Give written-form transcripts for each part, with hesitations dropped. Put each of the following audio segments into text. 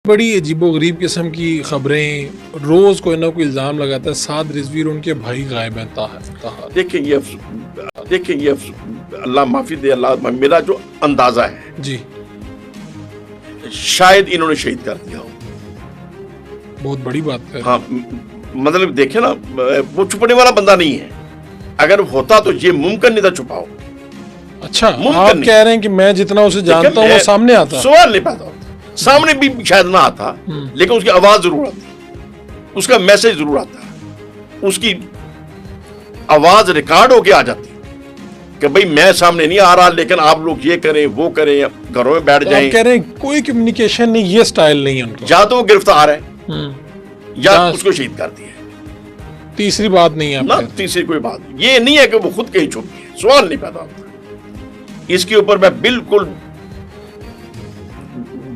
बड़ी अजीबोगरीब किस्म की खबरें, रोज कोई ना कोई इल्जाम लगाता है साद रिजवी और उनके भाई गायब हैं। देखिए ये अल्लाह माफी दे, अल्लाह, मेरा जो अंदाजा है जी, शायद इन्होंने शहीद कर दिया हो। बहुत बड़ी बात है। हाँ, मतलब देखे ना, वो छुपने वाला बंदा नहीं है। अगर होता तो ये मुमकिन नहीं था छुपाओ। अच्छा, आप कह रहे हैं कि मैं जितना उसे जानता हूँ वो सामने आता, सवाल नहीं पैदा होता। सामने भी शायद ना आता, लेकिन उसकी आवाज जरूर आती, उसका मैसेज जरूर आता, उसकी आवाज रिकॉर्ड होके आ जाती कि भाई मैं सामने नहीं आ रहा, लेकिन आप लोग ये करें वो करें, घरों में बैठ जाएं। आप कह रहे हैं कोई कम्युनिकेशन नहीं, ये स्टाइल नहीं है उनका। या तो वो गिरफ्तार है या उसको शहीद कर दिया। तीसरी बात नहीं है ना, तीसरी कोई बात ये नहीं है कि वो खुद कहीं छुप गए। सवाल नहीं पैदा होता। इसके ऊपर मैं बिल्कुल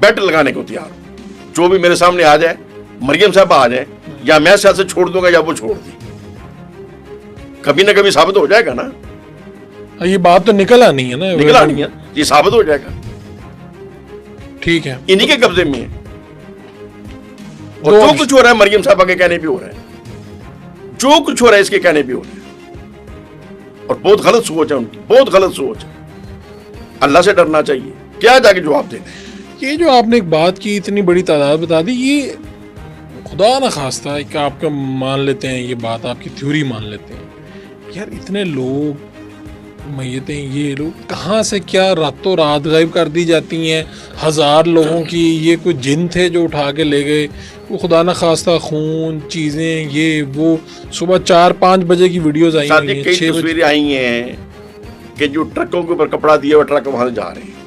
बेट लगाने को तैयार हूं। जो भी मेरे सामने आ जाए, मरियम साहब आ जाए, या मैं सियासत छोड़ दूंगा या वो छोड़ दी, कभी ना कभी साबित हो जाएगा ना। ये बात तो निकल आनी है ना, निकल आनी है, ये साबित हो जाएगा। ठीक है, इन्हीं के कब्जे में है। और जो कुछ हो रहा है मरियम साहब के कहने भी हो रहा है, जो कुछ हो रहा है इसके कहने भी हो रहा है। और बहुत गलत सोच है उनकी, बहुत गलत सोच है। अल्लाह से डरना चाहिए। क्या जाके जवाब देना। ये जो आपने एक बात की, इतनी बड़ी तादाद बता दी, ये खुदा ना खास्ता है कि आपका मान लेते हैं ये बात, आपकी थ्योरी मान लेते हैं, यार इतने लोग मैयतें, ये लोग कहाँ से क्या रातों रात गायब कर दी जाती हैं। 1000 लोगों की, ये कोई जिन थे जो उठा के ले गए, वो खुदा ना खास्ता खून, चीज़ें, ये वो। सुबह 4-5 बजे की वीडियोस आई हैं, कई तस्वीरें आई हैं कि जो ट्रकों के ऊपर कपड़ा दिया हुआ ट्रक वहां जा रहे हैं।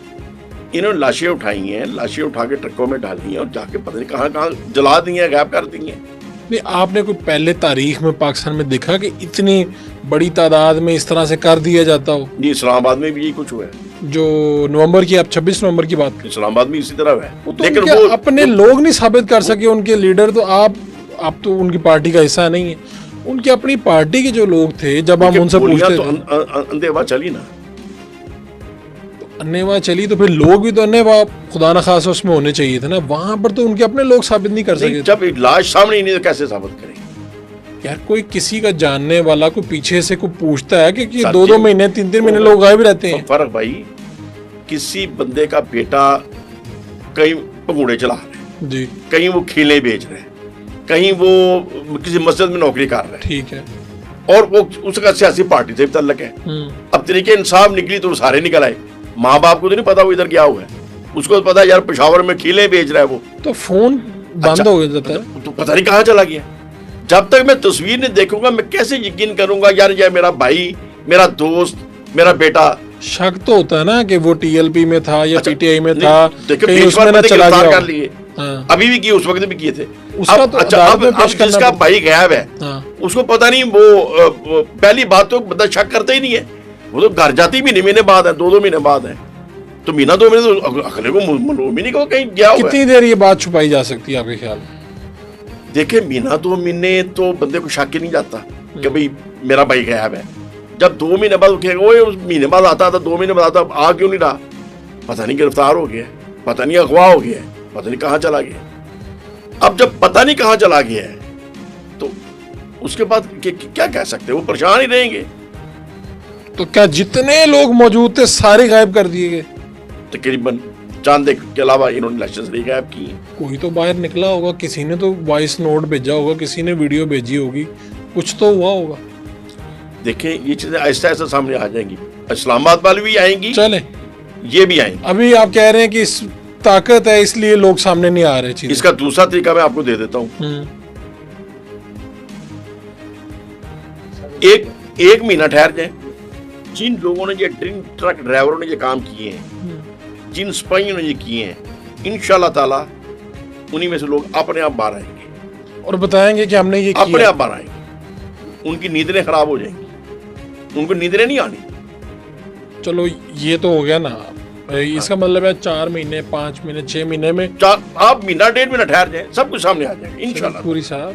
इन्होंने लाशें उठाई हैं, लाशें उठा के ट्रकों में डाली हैं और जाके पता नहीं कहाँ कहाँ जला दी हैं, गायब कर दी हैं। नहीं, आपने कोई पहले तारीख में पाकिस्तान में देखा कि इतनी बड़ी तादाद में इस तरह से कर दिया जाता हो? जी, इस्लामाबाद में भी यही कुछ हुआ है। जो नवंबर की, आप 26 नवंबर की बात, इस्लामाबाद में इसी तरह हुआ है। तो लेकिन वो अपने लोग नहीं साबित कर सके, उनके लीडर। तो आप तो उनकी पार्टी का हिस्सा नहीं है। उनकी अपनी पार्टी के जो लोग थे, जब हम उनसे पूछते तो अंधेवा चली ना, अन्नेवा चली, तो फिर लोग भी तो अन्नेवा खुदा न खासा उसमें होने चाहिए थे ना। वहां पर तो उनके अपने लोग साबित नहीं कर सके। जब लाश सामने ही नहीं तो कैसे साबित करेंगे? यार कोई किसी का जानने वाला को पीछे से कोई पूछता है कि 2-2 महीने 3-3 महीने लोग गायब रहते हैं। फर्क भाई, किसी बंदे का बेटा कहीं पगूड़े चला रहे जी, कहीं वो खीले बेच रहे, कहीं वो किसी मस्जिद में नौकरी कर रहे, ठीक है, और वो उसका सियासी पार्टी से भी ताल्लुक है। अब तरीके इंसाफ निकली तो सारे निकल आए। माँ बाप को तो नहीं पता वो इधर क्या हुआ है, उसको तो पता यार पेशावर में खीले बेच रहा है वो। तो फोन बंद हो जाता है, तो पता नहीं कहाँ चला गया। जब तक मैं तस्वीर नहीं देखूंगा मैं कैसे यकीन करूंगा यार ये मेरा भाई, मेरा दोस्त, मेरा बेटा। शक तो होता है ना कि वो टीएलपी में था या पीटीआई में था, कहीं उसमें ना चला गया। कर लिए, अभी भी किए, उस वक्त भी किए थे। उसका तो अच्छा, अब जिसका भाई गायब है उसको पता नहीं, वो पहली बात तो बंदा शक करता ही नहीं है। वो तो घर जाती भी नहीं, महीने बाद है, 2-2 महीने बाद है, तो महीना 2 महीने तो अगले को मालूम ही नहीं को कहीं गया हुआ है। कितनी देर ये बात छुपाई जा सकती है आपके ख्याल में? देखिए, महीना 2 महीने तो बंदे को शक ही नहीं जाता कि भाई मेरा भाई गायब है। जब 2 महीने बाद उठेगा, वो उस महीने बाद आता था, 2 महीने बाद आता, आ क्यों नहीं रहा? पता नहीं गिरफ्तार हो गया, पता नहीं अगवा हो गया, पता नहीं कहाँ चला गया। अब जब पता नहीं कहाँ चला गया है तो उसके बाद क्या कह सकते हैं? वो परेशान ही रहेंगे। तो क्या जितने लोग मौजूद थे सारे गायब कर दिए गए? तकरीबन चांद के अलावा इन्होंने लाशें नहीं गायब की हैं। कोई तो बाहर निकला होगा, किसी ने तो वॉइस नोट भेजा होगा, किसी ने वीडियो भेजी होगी, कुछ तो हुआ होगा। देखें, ये चीजें ऐसा ऐसा सामने आ जाएंगी। इस्लामाबाद वाली भी आएंगी, चले ये भी आएंगी। अभी आप कह रहे हैं कि इस ताकत है इसलिए लोग सामने नहीं आ रहे चीजें। इसका दूसरा तरीका मैं आपको दे देता हूँ। एक महीना ठहर जाए। जिन लोगों ने ये ट्रक ड्राइवरों ने ये काम किए हैं, जिन सिपाहियों ने ये किए हैं, इंशाल्लाह ताला उन्हीं में से लोग अपने आप बाहर आएंगे और बताएंगे कि हमने ये किया। अपने आप बाहर आएंगे। उनकी नींदें खराब हो जाएंगी, उनको नींदें नहीं आनी। चलो ये तो हो गया ना, इसका मतलब है 4 महीने 5 महीने 6 महीने में आप महीना 1.5 महीना ठहर जाए, सब कुछ सामने आ जाएगा इंशाल्लाह। पूरी साहब,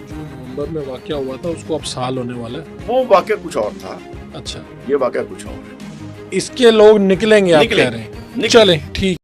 जो नवंबर में वाकया हुआ था उसको अब साल होने वाला है। वो वाकया कुछ और था। अच्छा, ये वाकया कुछ और है। इसके लोग निकलेंगे, आप कह रहे हैं। चलें, ठीक।